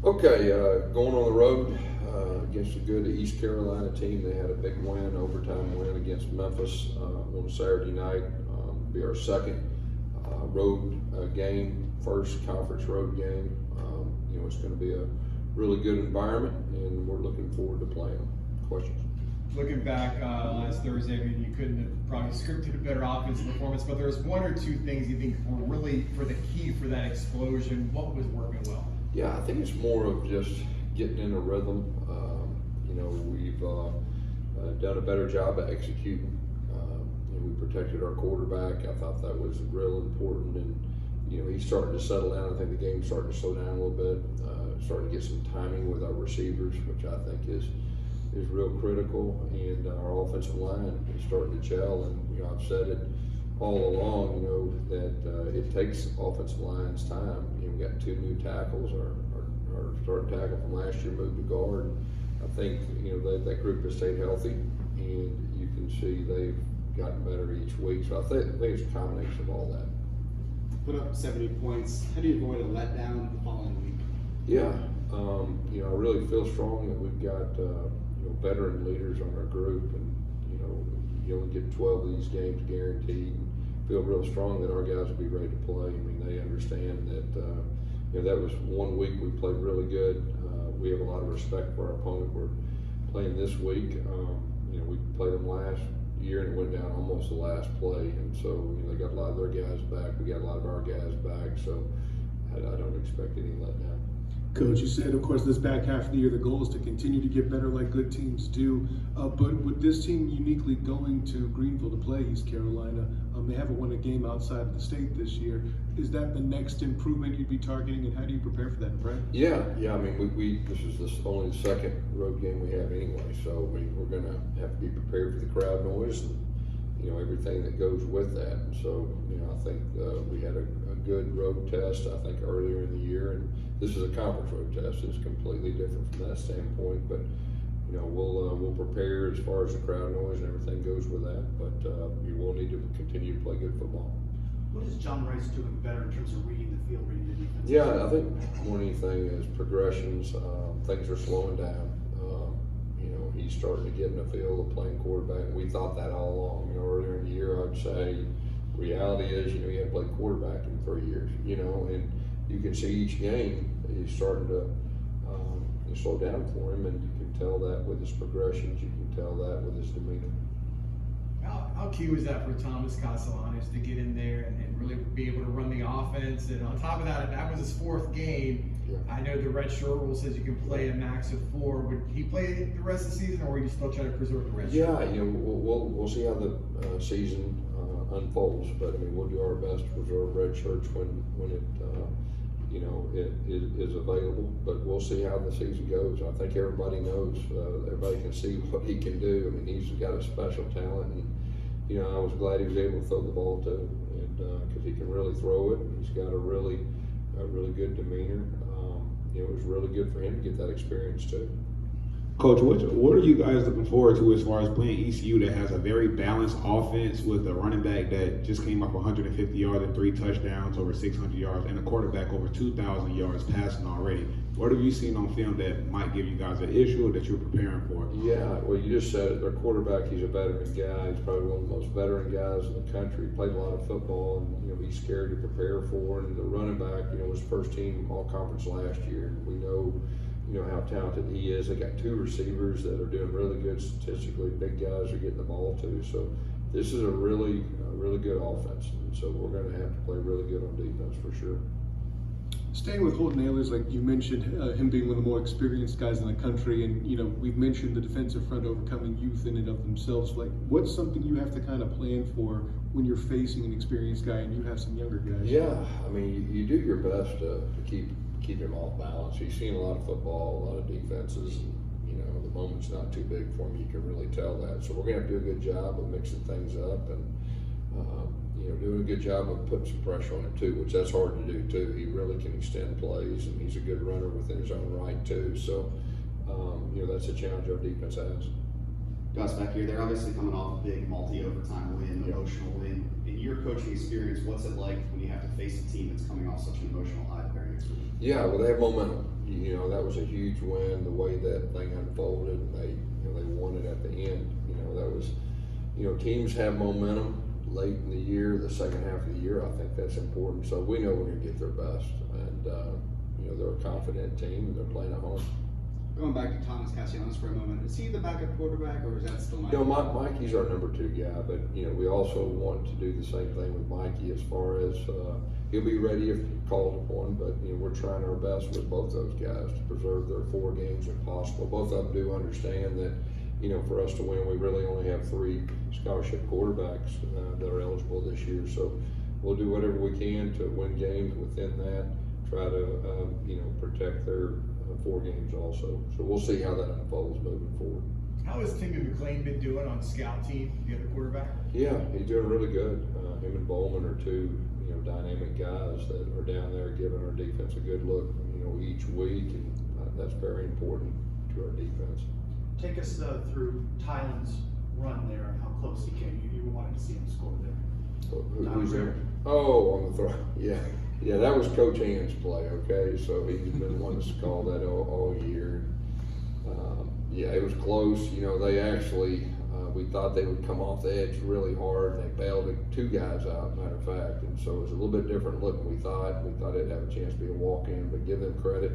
Okay, going on the road against a good East Carolina team. They had a big win, overtime win against Memphis on Saturday night. Be our second road game, first conference road game. It's going to be a really good environment, and we're looking forward to playing. Questions? Looking back last Thursday, I mean, you couldn't have probably scripted a better offensive performance, but there was one or two things you think were really for the key for that explosion. What was working well? Yeah, I think it's more of just getting in a rhythm. We've done a better job at executing. We protected our quarterback. I thought that was real important, and he's starting to settle down. I think the game's starting to slow down a little bit. Starting to get some timing with our receivers, which I think is real critical, and our offensive line is starting to gel. And I've said it all along, that it takes offensive line's time. We got two new tackles. Our starting tackle from last year moved to guard. And I think that group has stayed healthy, and you can see they've gotten better each week. So I think it's a combination of all that. Put up 70 points. How do you avoid a letdown the following week? Yeah, I really feel strong that we've got veteran leaders on our group, and you only get 12 of these games guaranteed. And feel real strong that our guys will be ready to play. I mean, they understand that that was 1 week we played really good. We have a lot of respect for our opponent. We're playing this week. We played them last year and it went down almost the last play, and so they got a lot of their guys back. We got a lot of our guys back, so I don't expect any letdown. Coach, you said, of course, this back half of the year, the goal is to continue to get better like good teams do. But with this team uniquely going to Greenville to play East Carolina, they haven't won a game outside of the state this year. Is that the next improvement you'd be targeting, and how do you prepare for that, right? Yeah. I mean, this is only the second road game we have anyway, so we're going to have to be prepared for the crowd noise and everything that goes with that. And so I think we had a good road test, I think, earlier in the year, and this is a conference road test. It's completely different from that standpoint, but we'll prepare as far as the crowd noise and everything goes with that, but we will need to continue to play good football. What is John Rice doing better in terms of reading the field, reading the defense? Yeah, I think more than anything is progressions. Things are slowing down. He's starting to get in the field of playing quarterback, and we thought that all along. Earlier in the year, I'd say reality is, you haven't played quarterback in 3 years, and you can see each game he's starting to slow down for him, and you can tell that with his progressions. You can tell that with his demeanor. How key was that for Thomas Castellanos to get in there and really be able to run the offense? And on top of that, that was his 4th game. Yeah. I know the red shirt rule says you can play a max of 4. Would he play the rest of the season, or would you still try to preserve the red shirt? Yeah, we'll see how the season unfolds, but I mean, we'll do our best to preserve red shirts when it is available. But we'll see how the season goes. I think everybody knows, everybody can see what he can do. I mean, he's got a special talent, and I was glad he was able to throw the ball too, and because he can really throw it. He's got a really good demeanor. It was really good for him to get that experience too. Coach, what are you guys looking forward to as far as playing ECU that has a very balanced offense with a running back that just came up 150 yards and 3 touchdowns, over 600 yards, and a quarterback over 2,000 yards passing already? What have you seen on film that might give you guys an issue or that you're preparing for? Yeah, well, you just said it. Their quarterback, he's a veteran guy. He's probably one of the most veteran guys in the country. Played a lot of football, and he's scared to prepare for. And the running back, was first team all conference last year. And we know how talented he is. They got 2 receivers that are doing really good statistically. Big guys are getting the ball too. So this is a really good offense. And so we're going to have to play really good on defense for sure. Staying with Holton Ahlers, like you mentioned, him being one of the more experienced guys in the country, and we've mentioned the defensive front overcoming youth in and of themselves. Like, what's something you have to kind of plan for when you're facing an experienced guy and you have some younger guys? Yeah, I mean, you do your best to keep him off balance. He's seen a lot of football, a lot of defenses, and the moment's not too big for him. You can really tell that. So we're gonna have to do a good job of mixing things up and doing a good job of putting some pressure on him too, which that's hard to do too. He really can extend plays, and he's a good runner within his own right too. So that's a challenge our defense has. Guys back here, they're obviously coming off a big multi-overtime win, emotional win. In your coaching experience, what's it like when you have to face a team that's coming off such an emotional high the very next week? Yeah, well, they have momentum. you know, that was a huge win, the way that thing unfolded, and they won it at the end. You know, that was, teams have momentum late in the year, the second half of the year. I think that's important. So we know we're going to get their best, and they're a confident team, and they're playing at home. Going back to Thomas Castellanos for a moment, is he the backup quarterback, or is that still Mike? Mikey's our number 2 guy, but we also want to do the same thing with Mikey as far as he'll be ready if called upon. But we're trying our best with both those guys to preserve their 4 games if possible. Both of them do understand that for us to win, we really only have 3 scholarship quarterbacks that are eligible this year. So we'll do whatever we can to win games within that. Try to protect their 4 games also. So we'll see how that unfolds moving forward. How has Timmy McLean been doing on scout team, the other quarterback? Yeah, he's doing really good. Him and Bowman are 2 dynamic guys that are down there giving our defense a good look each week, and that's very important to our defense. Take us through Tylen's run there and how close he came. You wanted to see him score there. Who's there? Oh, on the throw. Yeah, that was Coach Ann's play. Okay, so he's been wanting to call that all year. Yeah, it was close. They actually we thought they would come off the edge really hard, and they bailed 2 guys out, matter of fact. And so it was a little bit different look than we thought. We thought it'd have a chance to be a walk-in, but give them credit.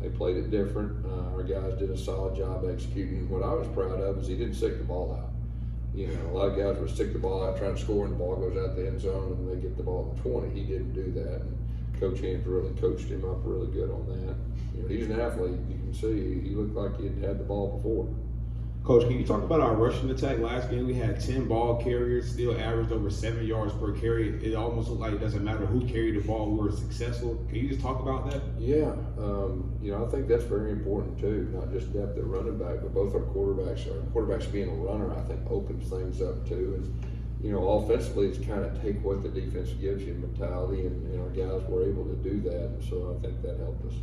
They played it different. Our guys did a solid job executing. What I was proud of is he didn't stick the ball out. A lot of guys would stick the ball out trying to score, and the ball goes out the end zone, and they get the ball at the 20. He didn't do that. And Coach Hans really coached him up really good on that. He's an athlete. You can see he looked like he'd had the ball before. Coach, can you talk about our rushing attack? Last game we had 10 ball carriers, still averaged over 7 yards per carry. It almost looked like it doesn't matter who carried the ball, we were successful. Can you just talk about that? Yeah, I think that's very important too, not just depth at running back, but both our quarterbacks. Our quarterbacks being a runner, I think, opens things up too. And offensively, it's kind of take what the defense gives you mentality, and our guys were able to do that. And so I think that helped us.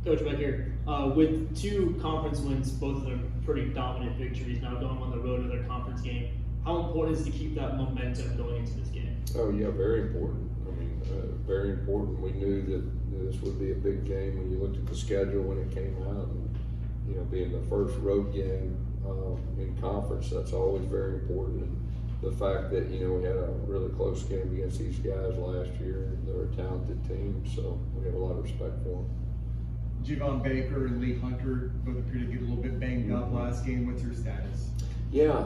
Coach, back here, with 2 conference wins, both of them pretty dominant victories, now going on the road to their conference game, how important is it to keep that momentum going into this game? Oh yeah, very important. I mean, very important. We knew that this would be a big game when you looked at the schedule when it came out, and being the first road game in conference, that's always very important. And the fact that we had a really close game against these guys last year, and they're a talented team, so we have a lot of respect for them. Javon Baker and Lee Hunter both appear to get a little bit banged up last game. What's your status? Yeah,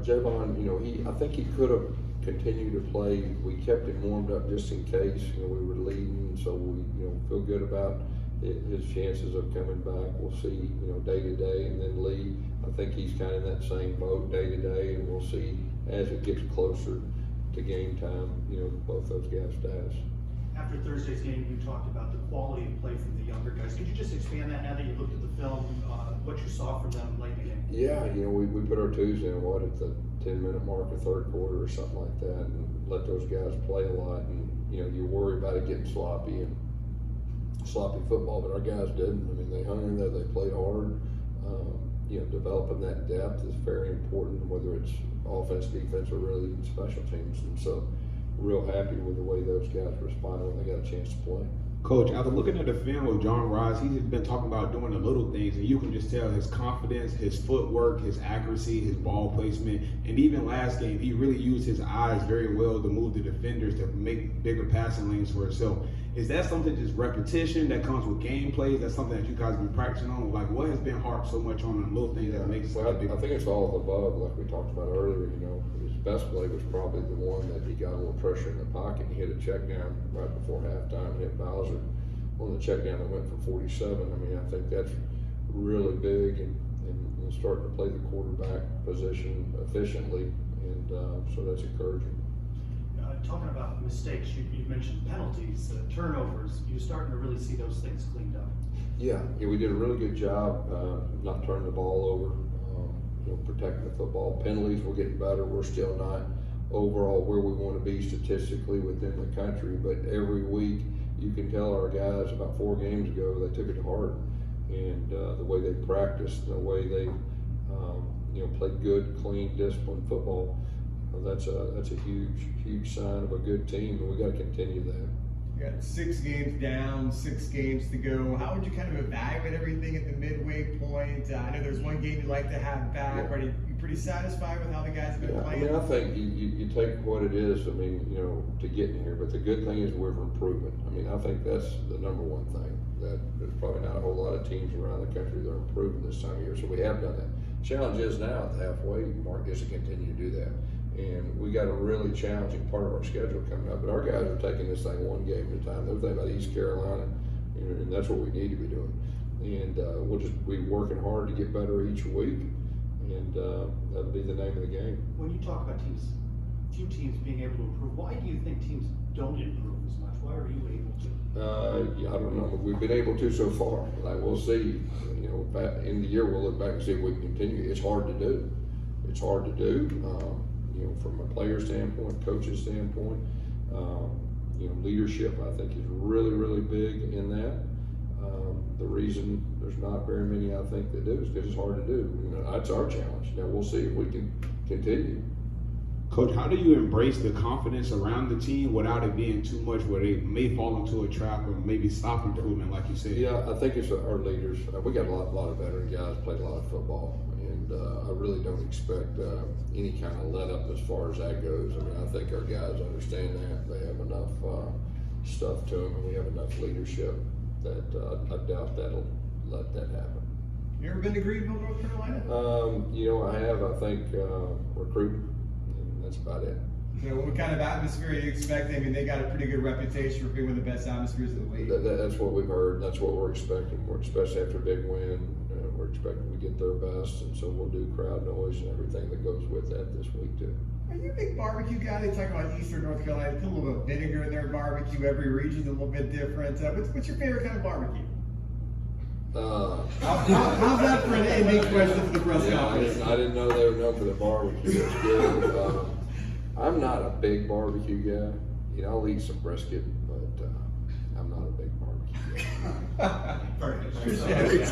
Javon, I think he could have continued to play. We kept him warmed up just in case, we were leading, so we, feel good about his chances of coming back. We'll see, day to day. And then Lee, I think he's kind of in that same boat day to day, and we'll see as it gets closer to game time, both those guys' status. After Thursday's game, you talked about the quality of play from the younger guys. Could you just expand that now that you looked at the film, what you saw from them late in the game? Yeah, we put our 2s in, at the 10-minute mark of third quarter or something like that, and let those guys play a lot. And, you worry about it getting sloppy football, but our guys didn't. I mean, they hung in there, they played hard. Developing that depth is very important, whether it's offense, defense, or really even special teams. And so, real happy with the way those guys responded when they got a chance to play. Coach, after looking at the film of John Rice, he's been talking about doing the little things, and you can just tell his confidence, his footwork, his accuracy, his ball placement, and even last game, he really used his eyes very well to move the defenders to make bigger passing lanes for himself. Is that something just repetition that comes with game plays? That's something that you guys have been practicing on? Like, what has been harped so much on the little things that makes it I big? think it's all of the above, like we talked about earlier. His best play was probably the one that he got a little pressure in the pocket. He hit a check down right before halftime and hit Bowser on the check down that went for 47. I mean, I think that's really big, and starting to play the quarterback position efficiently, and so that's encouraging. Talking about mistakes, you mentioned penalties, turnovers. You're starting to really see those things cleaned up. Yeah, we did a really good job not turning the ball over, protecting the football. Penalties, we're getting better. We're still not overall where we want to be statistically within the country, but every week you can tell our guys about 4 games ago they took it to heart, and the way they practiced, the way they played good, clean, disciplined football. That's a huge sign of a good team, and we got to continue that. You got 6 games down, 6 games to go. How would you kind of evaluate everything at the midway point? I know there's one game you'd like to have back. Yeah. Are you pretty satisfied with how the guys have been Yeah, I playing? mean, I think you take what it is, I mean, you know, to get in here, but the good thing is we're improving. I mean, I think that's the number one thing, that there's probably not a whole lot of teams around the country that are improving this time of year, so we have done that. Challenge is now at the halfway mark is to continue to do that. And we got a really challenging part of our schedule coming up, but our guys are taking this thing one game at a time. They're thinking about East Carolina, you know, and that's what we need to be doing. And we'll just be working hard to get better each week, and that'll be the name of the game. When you talk about teams, few teams being able to improve, why do you think teams don't improve as much? Why are you able to? Yeah, I don't know. We've been able to so far. Like, we'll see. You know, in the year we'll look back and see if we can continue. It's hard to do. It's hard to do. You know, from a player standpoint, coach's standpoint, you know, leadership I think is really, really big in that. The reason there's not very many I think that do is because it's hard to do. You know, that's our challenge. Now we'll see if we can continue. Coach, how do you embrace the confidence around the team without it being too much where they may fall into a trap or maybe stop improvement, like you said? Yeah, I think it's our leaders. We got a lot of veteran guys, played a lot of football, and I really don't expect any kind of let up as far as that goes. I mean, I think our guys understand that. They have enough stuff to them, and we have enough leadership that I doubt that'll let that happen. You ever been to Greenville, North Carolina? You know, I have, I think, recruiting, and that's about it. You know, what kind of atmosphere are you expecting? I mean, they got a pretty good reputation for being one of the best atmospheres in the league. That's what we've heard. That's what we're expecting. We're especially after a big win. We're expecting to get their best, and so we'll do crowd noise and everything that goes with that this week too. Are you a big barbecue guy? They talk about Eastern North Carolina. Put a little bit of vinegar in their barbecue. Every region's a little bit different. What's your favorite kind of barbecue? How's that for an ending question for the press Yeah, conference? I didn't know they were known for the barbecue. That's good. I'm not a big barbecue guy. You know, I'll eat some brisket, but I'm not a big barbecue guy. Appreciate it.